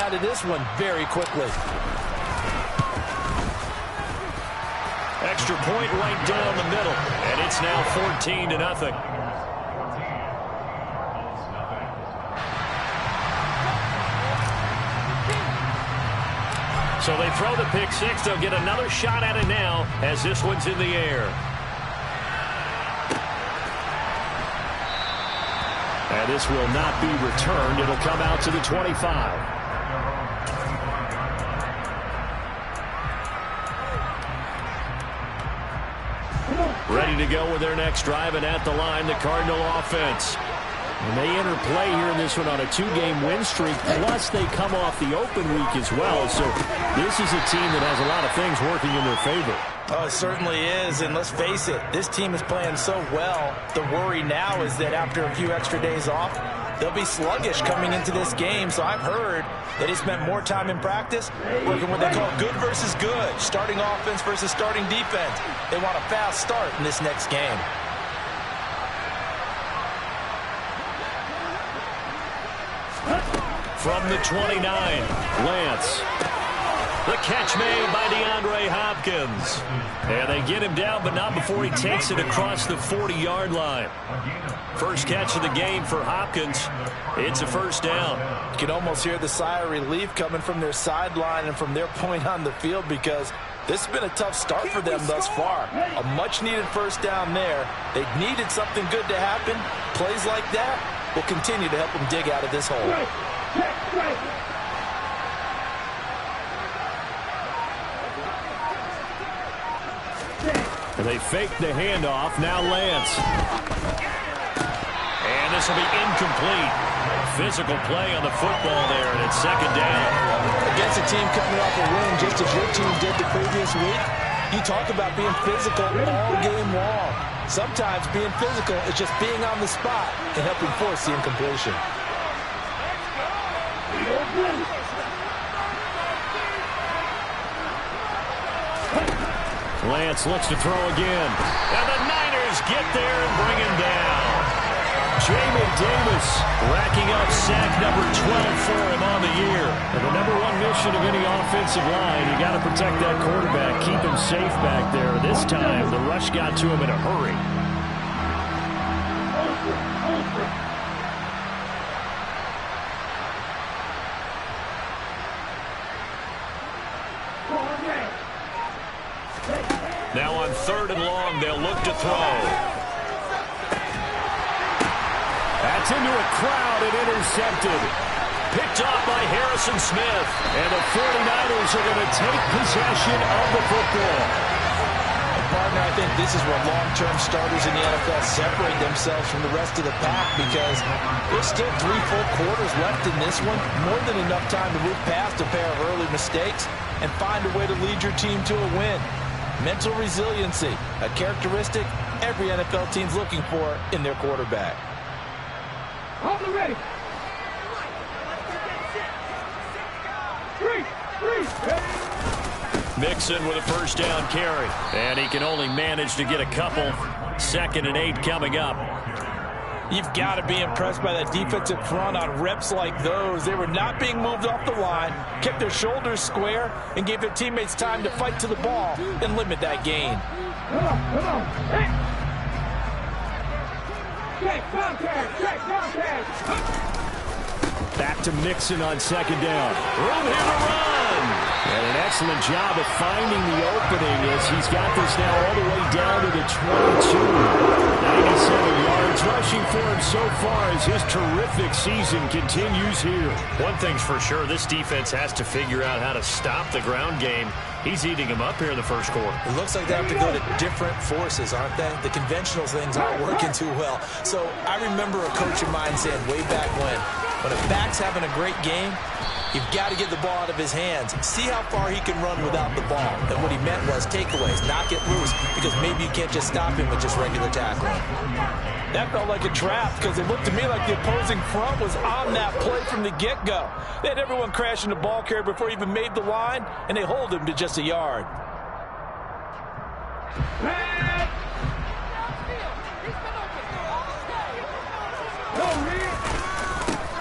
out of this one very quickly. Extra point right down the middle, and it's now 14-0. So they throw the pick six. They'll get another shot at it now as this one's in the air. And this will not be returned. It'll come out to the 25. Ready to go with their next drive, and at the line, the Cardinal offense. And they enter play here in this one on a 2-game win streak, plus they come off the open week as well. So this is a team that has a lot of things working in their favor. Oh, it certainly is, and let's face it, this team is playing so well. The worry now is that after a few extra days off, they'll be sluggish coming into this game. So I've heard that they spent more time in practice working what they call good versus good, starting offense versus starting defense. They want a fast start in this next game. From the 29, Lance. The catch made by DeAndre Hopkins. And they get him down, but not before he takes it across the 40-yard line. First catch of the game for Hopkins. It's a first down. You can almost hear the sigh of relief coming from their sideline and from their point on the field, because this has been a tough start for them thus far. A much-needed first down there. They needed something good to happen. Plays like that will continue to help them dig out of this hole. And they fake the handoff. Now Lance. And this will be incomplete. Physical play on the football there, and it's second down. Against a team coming off a win just as your team did the previous week, you talk about being physical all game long. Sometimes being physical is just being on the spot and helping force the incompletion. Lance looks to throw again. And the Niners get there and bring him down. Jamin Davis racking up sack number 12 for him on the year. And the number one mission of any offensive line, you got to protect that quarterback, keep him safe back there. This time, the rush got to him in a hurry. Now on 3rd and long, they'll look to throw. That's into a crowd and intercepted. Picked off by Harrison Smith. And the 49ers are going to take possession of the football. Partner, I think this is where long-term starters in the NFL separate themselves from the rest of the pack, because there's still 3 full quarters left in this one. More than enough time to move past a pair of early mistakes and find a way to lead your team to a win. Mental resiliency, a characteristic every NFL team's looking for in their quarterback. Ready. Mixon with a first down carry. And he can only manage to get a couple. 2nd and 8 coming up. You've got to be impressed by that defensive front on reps like those. They were not being moved off the line, kept their shoulders square, and gave their teammates time to fight to the ball and limit that gain. Come on. Hey. Back to Mixon on 2nd down. Room here to run. And an excellent job of finding the opening as he's got this now all the way down to the 22. 97 yards rushing for him so far as his terrific season continues here. One thing's for sure, this defense has to figure out how to stop the ground game. He's eating him up here in the first quarter. It looks like they have to go to different forces, aren't they? The conventional things aren't working too well. So I remember a coach of mine saying way back when a back's having a great game, you've got to get the ball out of his hands. See how far he can run without the ball. And what he meant was takeaways, knock it loose, because maybe you can't just stop him with just regular tackling. That felt like a trap, because it looked to me like the opposing front was on that play from the get-go. They had everyone crashing the ball carrier before he even made the line, and they hold him to just a yard.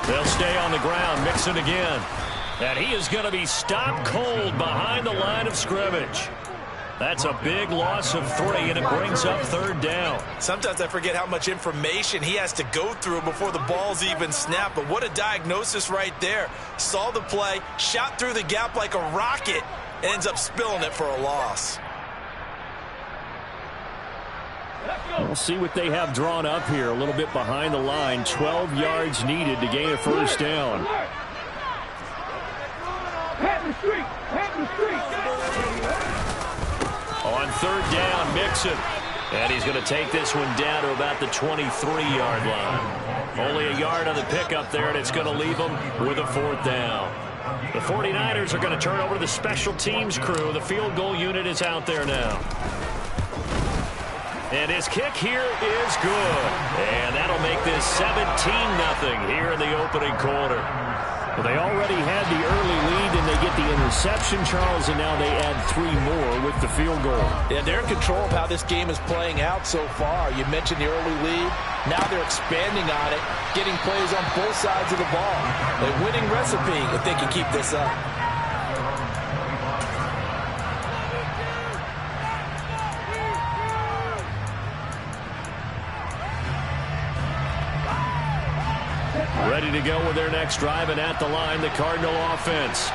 They'll stay on the ground. Mixon again. And he is going to be stopped cold behind the line of scrimmage. That's a big loss of 3, and it brings up 3rd down. Sometimes I forget how much information he has to go through before the ball's even snapped. But what a diagnosis right there. Saw the play, shot through the gap like a rocket, and ends up spilling it for a loss. We'll see what they have drawn up here. A little bit behind the line. 12 yards needed to gain a 1st down. On 3rd down, Mixon. And he's going to take this one down to about the 23-yard line. Only a yard on the pickup there, and it's going to leave him with a 4th down. The 49ers are going to turn over to the special teams crew. The field goal unit is out there now. And his kick here is good. And that'll make this 17-0 here in the opening quarter. Well, they already had the early lead, and they get the interception, Charles, and now they add 3 more with the field goal. Yeah, they're in control of how this game is playing out so far. You mentioned the early lead. Now they're expanding on it, getting plays on both sides of the ball. A winning recipe if they can keep this up. Ready to go with their next drive, and at the line, the Cardinal offense.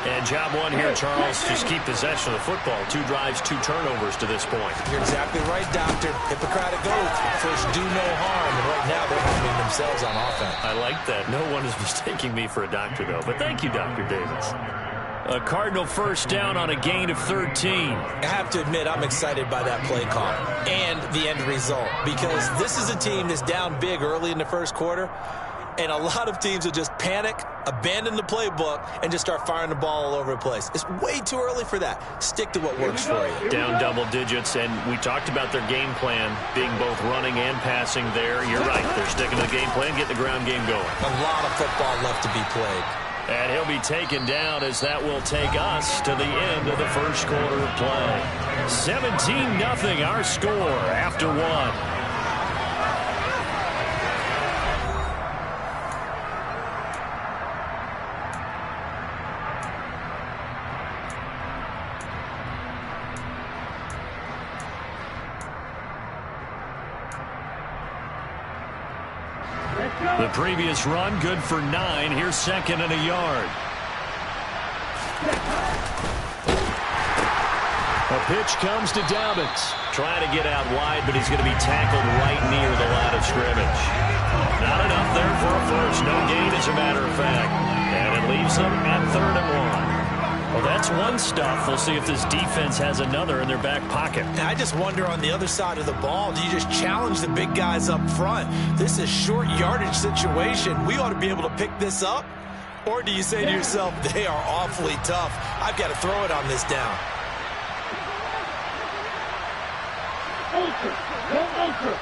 And job 1 here, Charles, just keep possession of the football. 2 drives, 2 turnovers to this point. You're exactly right, Doctor. Hippocratic oath. First, do no harm. And right now, they're harming themselves on offense. I like that. No one is mistaking me for a doctor, though. But thank you, Dr. Davis. A Cardinal 1st down on a gain of 13. I have to admit, I'm excited by that play call and the end result. Because this is a team that's down big early in the 1st quarter. And a lot of teams will just panic, abandon the playbook, and just start firing the ball all over the place. It's way too early for that. Stick to what works for you. Down double digits, and we talked about their game plan being both running and passing there. You're right. They're sticking to the game plan, getting the ground game going. A lot of football left to be played. And he'll be taken down as that will take us to the end of the 1st quarter of play. 17-0 our score after 1. The previous run, good for 9. Here's 2nd and a yard. A pitch comes to Dawgbalz. Trying to get out wide, but he's going to be tackled right near the line of scrimmage. Not enough there for a first. No gain, as a matter of fact. And it leaves them at 3rd and 1. Well, that's one stuff. We'll see if this defense has another in their back pocket. I just wonder on the other side of the ball, do you just challenge the big guys up front? This is short yardage situation. We ought to be able to pick this up. Or do you say to yourself, they are awfully tough. I've got to throw it on this down. Ultra.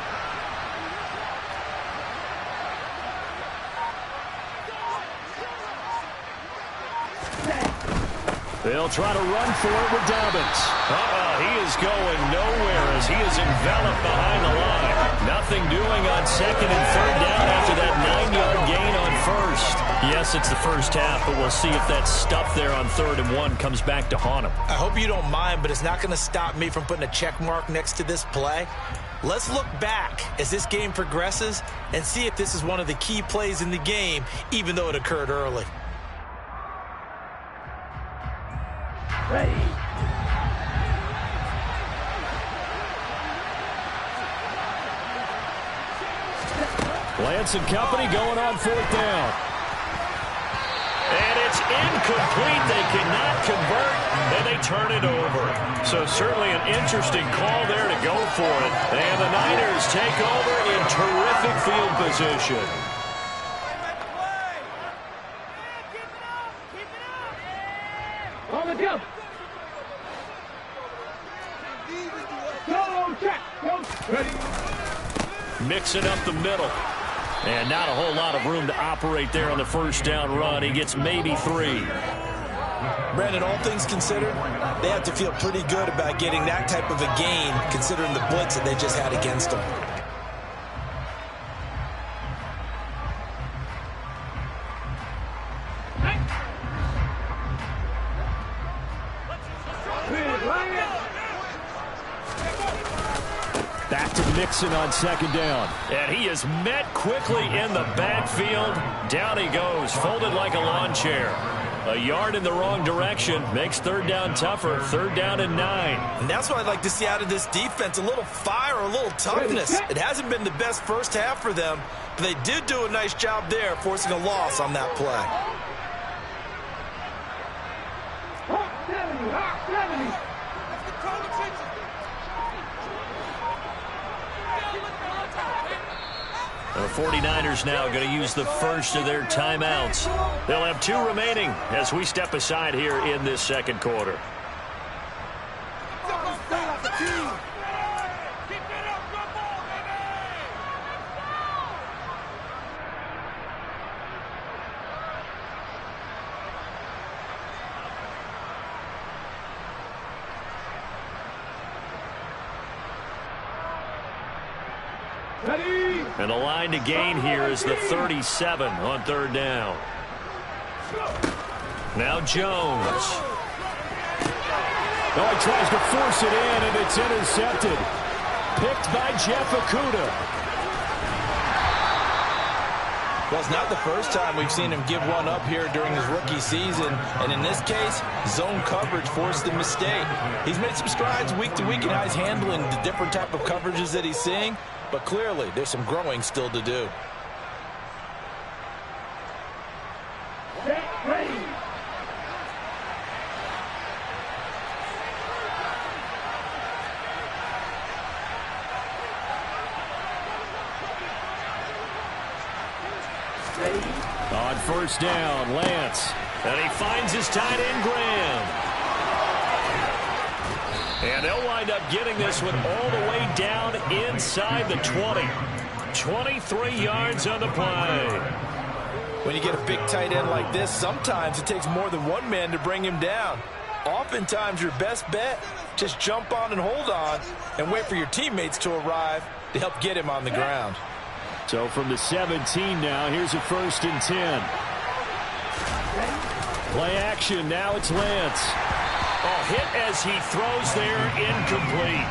They'll try to run for it with Dawgbalz. He is going nowhere as he is enveloped behind the line. Nothing doing on 2nd and 3rd down after that 9-yard gain on 1st. Yes, it's the 1st half, but we'll see if that stuff there on 3rd and 1 comes back to haunt him. I hope you don't mind, but it's not going to stop me from putting a check mark next to this play. Let's look back as this game progresses and see if this is one of the key plays in the game, even though it occurred early. Ready. Lance and company going on 4th down. And it's incomplete. They cannot convert, and they turn it over. So certainly an interesting call there to go for it. And the Niners take over in terrific field position. On the jump. Go, check. Go. Ready. Mixing up the middle. And not a whole lot of room to operate there on the 1st down run. He gets maybe 3. Brandon, all things considered, they have to feel pretty good about getting that type of a gain, considering the blitz that they just had against them. to Mixon on second down. And he is met quickly in the backfield. Down he goes, folded like a lawn chair. A yard in the wrong direction makes third down tougher. Third down and 9. And that's what I'd like to see out of this defense, a little fire, a little toughness. It hasn't been the best first half for them, but they did do a nice job there, forcing a loss on that play. The 49ers now going to use the first of their timeouts. They'll have 2 remaining as we step aside here in this second quarter. And the line to gain here is the 37 on third down. Now Jones. Oh, he tries to force it in, and it's intercepted. Picked by Jeff Okudah. Well, it's not the first time we've seen him give one up here during his rookie season. And in this case, zone coverage forced the mistake. He's made some strides week to week in how he's handling the different type of coverages that he's seeing. But clearly, there's some growing still to do. On first down, Lance. And he finds his tight end, Graham. And they'll wind up getting this one all the way down inside the 20. 23 yards on the play. When you get a big tight end like this, sometimes it takes more than one man to bring him down. Oftentimes, your best bet, just jump on and hold on and wait for your teammates to arrive to help get him on the ground. So from the 17 now, here's a 1st and 10. Play action, now it's Lance. Oh, hit as he throws there, incomplete.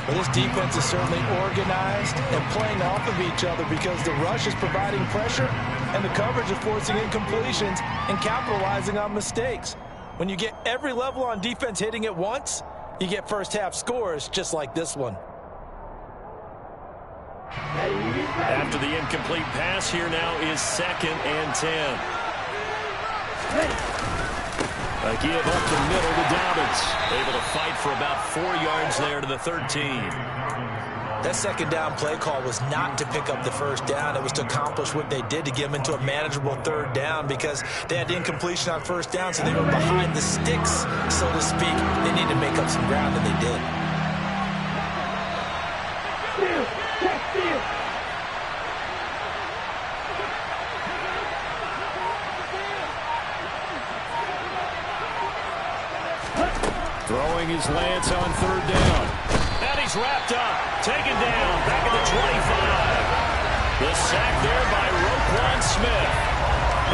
Well, this defense is certainly organized and playing off of each other because the rush is providing pressure and the coverage is forcing incompletions and capitalizing on mistakes. When you get every level on defense hitting at once, you get first half scores just like this one. After the incomplete pass, here now is 2nd and 10. A give up the middle to Dawgbalz. Able to fight for about 4 yards there to the 13. That second down play call was not to pick up the first down. It was to accomplish what they did to get them into a manageable third down because they had incompletion on first down, so they were behind the sticks, so to speak. They needed to make up some ground, and they did. Throwing his Lance on third down. And he's wrapped up. Taken down. Back at the 25. The sack there by Roquan Smith.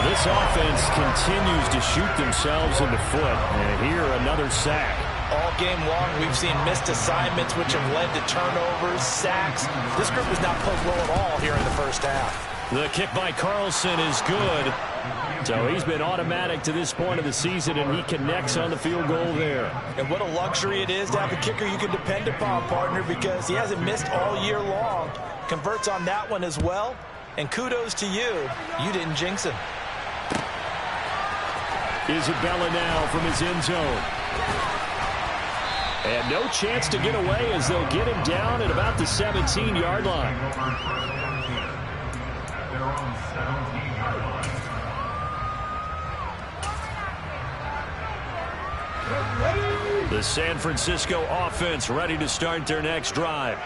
This offense continues to shoot themselves in the foot. And here, another sack. All game long, we've seen missed assignments, which have led to turnovers, sacks. This group has not played well at all here in the first half. The kick by Carlson is good. So he's been automatic to this point of the season, and he connects on the field goal there. And what a luxury it is to have a kicker you can depend upon, partner, because he hasn't missed all year long. Converts on that one as well. And kudos to you. You didn't jinx him. Isabella now from his end zone. And no chance to get away as they'll get him down at about the 17-yard line. The San Francisco offense ready to start their next drive.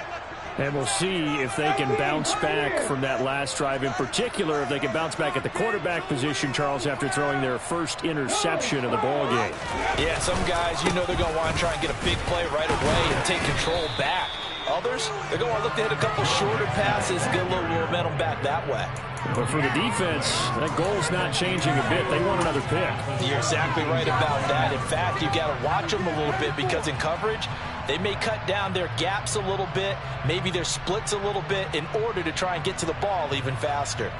And we'll see if they can bounce back from that last drive. In particular, if they can bounce back at the quarterback position, Charles, after throwing their first interception of the ballgame. Yeah, some guys, you know they're going to want to try and get a big play right away and take control back. Others, they're going to look to hit a couple shorter passes, get a little momentum back that way. But for the defense, that goal's not changing a bit. They want another pick. You're exactly right about that. In fact, you've got to watch them a little bit because in coverage, They may cut down their gaps a little bit, maybe their splits a little bit in order to try and get to the ball even faster.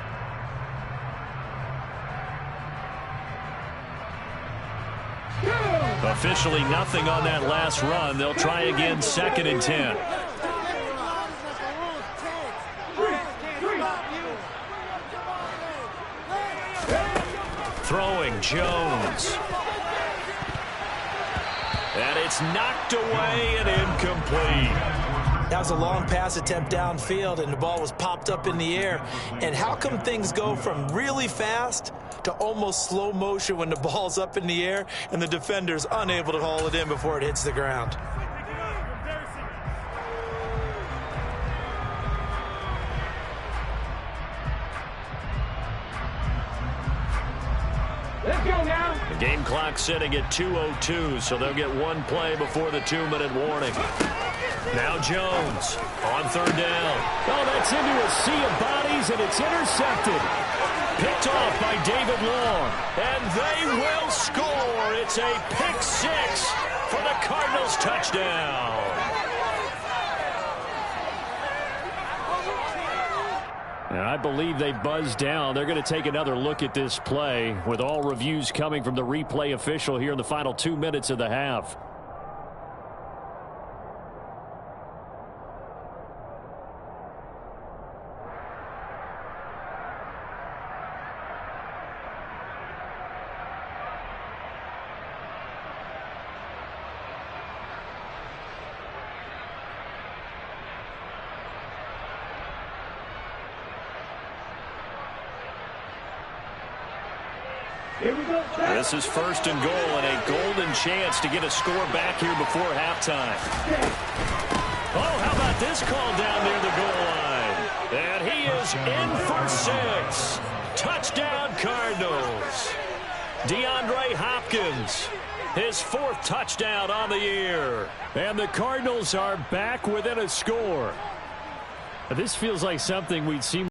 Officially nothing on that last run. They'll try again 2nd and 10. Throwing Jones. And it's knocked away and incomplete. That was a long pass attempt downfield, and the ball was popped up in the air. And how come things go from really fast to almost slow motion when the ball's up in the air and the defender's unable to haul it in before it hits the ground? Let's go now. The game clock sitting at 2:02, so they'll get one play before the 2-minute warning. Now Jones on 3rd down. Oh, that's into a sea of bodies, and it's intercepted. Picked off by David Long. And they will score. It's a pick 6 for the Cardinals touchdown. And I believe they buzzed down. They're going to take another look at this play with all reviews coming from the replay official here in the final 2 minutes of the half. Here we go. This is 1st and goal and a golden chance to get a score back here before halftime. Oh, how about this call down near the goal line? And he is in for 6. Touchdown Cardinals. DeAndre Hopkins, his 4th touchdown on the year. And the Cardinals are back within a score. This feels like something we'd seen